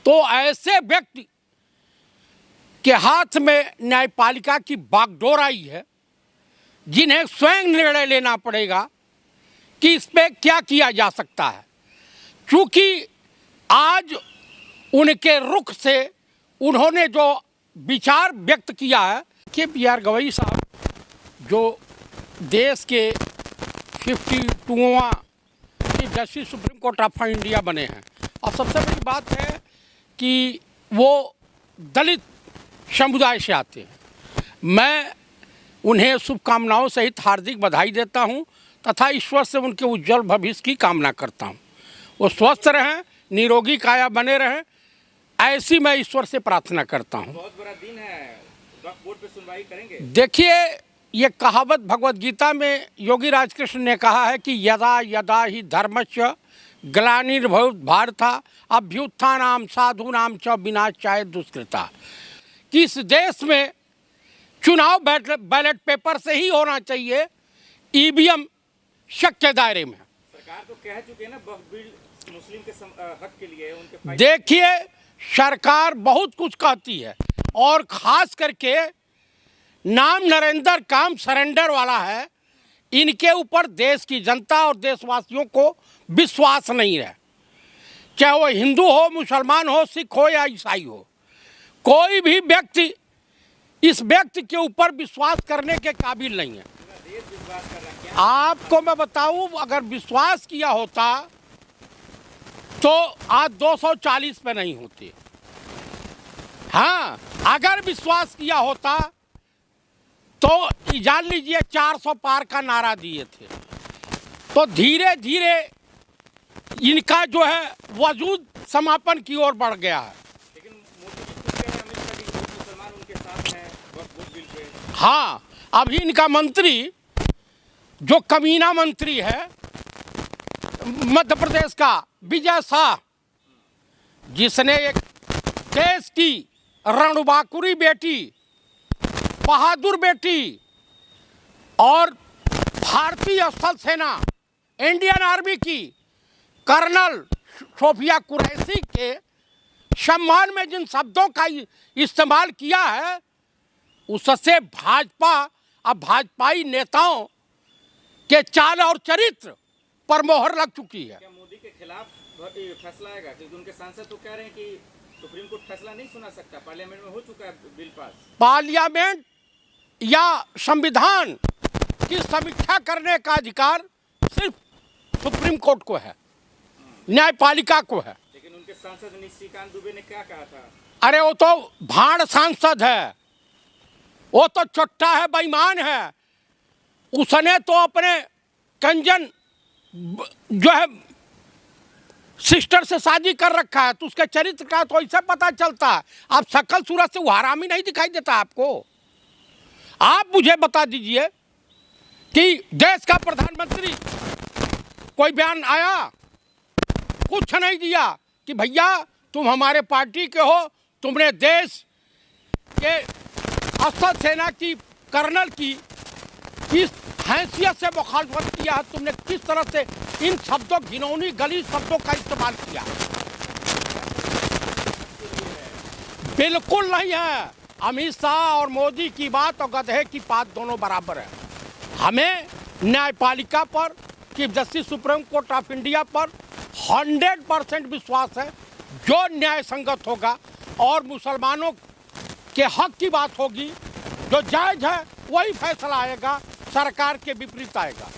तो ऐसे व्यक्ति के हाथ में न्यायपालिका की बागडोर आई है, जिन्हें स्वयं निर्णय लेना पड़ेगा कि इस पे क्या किया जा सकता है। क्योंकि आज उनके रुख से उन्होंने जो विचार व्यक्त किया है कि बी.आर. गवई साहब जो देश के 52वां chief justice supreme court of India बने हैं, और सबसे बड़ी बात है कि वो दलित समुदाय से आते हैं। मैं उन्हें शुभकामनाओं सहित हार्दिक बधाई देता हूं तथा ईश्वर से उनके उज्जवल भविष्य की कामना करता हूं। वो स्वस्थ रहें, निरोगी काया बने रहें, ऐसी मैं ईश्वर से प्रार्थना करता हूं। बहुत बड़ा दिन है, वक्फ बोर्ड पे सुनवाई करेंगे। देखिए, ये कहावत भगवत गीता में योगी राजकृष्ण ने कहा है कि यदा यदा ही धर्मस्य ग्लानिर्भूत भारत अभ्युत्थानाम साधूनाम च विनाशाय दुष्कृता, कि इस देश में चुनाव बैलेट पेपर से ही होना चाहिए, ईवीएम शक्य दायरे में। सरकार तो कह चुकी है ना, वक्फ बिल मुस्लिम के हक के लिए उनके। देखिए, सरकार बहुत कुछ कहती है और खास करके नाम नरेंद्र काम सरेंडर वाला है। इनके ऊपर देश की जनता और देशवासियों को विश्वास नहीं है, चाहे वो हिंदू हो, मुसलमान हो, सिख हो या ईसाई हो। कोई भी व्यक्ति इस व्यक्ति के ऊपर विश्वास करने के काबिल नहीं है। आपको मैं बताऊं, अगर विश्वास किया होता तो आज 240 पे नहीं होती। हाँ, अगर विश्वास किया होता तो जान लीजिए 400 पार का नारा दिए थे। तो धीरे धीरे इनका जो है वजूद समापन की ओर बढ़ गया है। लेकिन मोदी जी मुसलमान उनके साथ हैं वक्फ बिल पे। हाँ, अभी इनका मंत्री जो कमीना मंत्री है मध्य प्रदेश का, विजय शाह, जिसने एक देश की रणबांकुरी बेटी, बहादुर बेटी और भारतीय स्थल सेना इंडियन आर्मी की कर्नल सोफिया कुरैशी के सम्मान में जिन शब्दों का इस्तेमाल किया है, उससे भाजपा और भाजपाई नेताओं के चाल और चरित्र पर मोहर लग चुकी है। क्या मोदी के खिलाफ फैसला आएगा? क्योंकि उनके सांसद तो कह रहे हैं कि सुप्रीम कोर्ट फैसला नहीं सुना सकता, पार्लियामेंट में हो चुका है बिल पास। पार्लियामेंट या संविधान की समीक्षा करने का अधिकार सिर्फ सुप्रीम कोर्ट को है, न्यायपालिका को है। लेकिन उनके सांसद निशिकांत दुबे ने क्या कहा था? अरे वो तो भाड़ सांसद है, वो तो चट्टा है, बेईमान है। उसने तो अपने कंजन जो है सिस्टर से शादी कर रखा है, तो उसके चरित्र का तो ऐसे पता चलता है। आप शकल सूरत से वो हरामी नहीं दिखाई देता आपको। आप मुझे बता दीजिए कि देश का प्रधानमंत्री कोई बयान आया, कुछ नहीं दिया कि भैया तुम हमारे पार्टी के हो, तुमने देश के स्थल सेना की कर्नल की किस हैसियत से मुखालफत किया है, तुमने किस तरह से इन शब्दों, घिनौनी गली शब्दों का इस्तेमाल किया। बिल्कुल नहीं है। अमित शाह और मोदी की बात और गधे की बात दोनों बराबर है। हमें न्यायपालिका पर, chief justice supreme court of India पर 100% विश्वास है। जो न्याय संगत होगा और मुसलमानों के हक की बात होगी, जो जायज़ है वही फैसला आएगा, सरकार के विपरीत आएगा।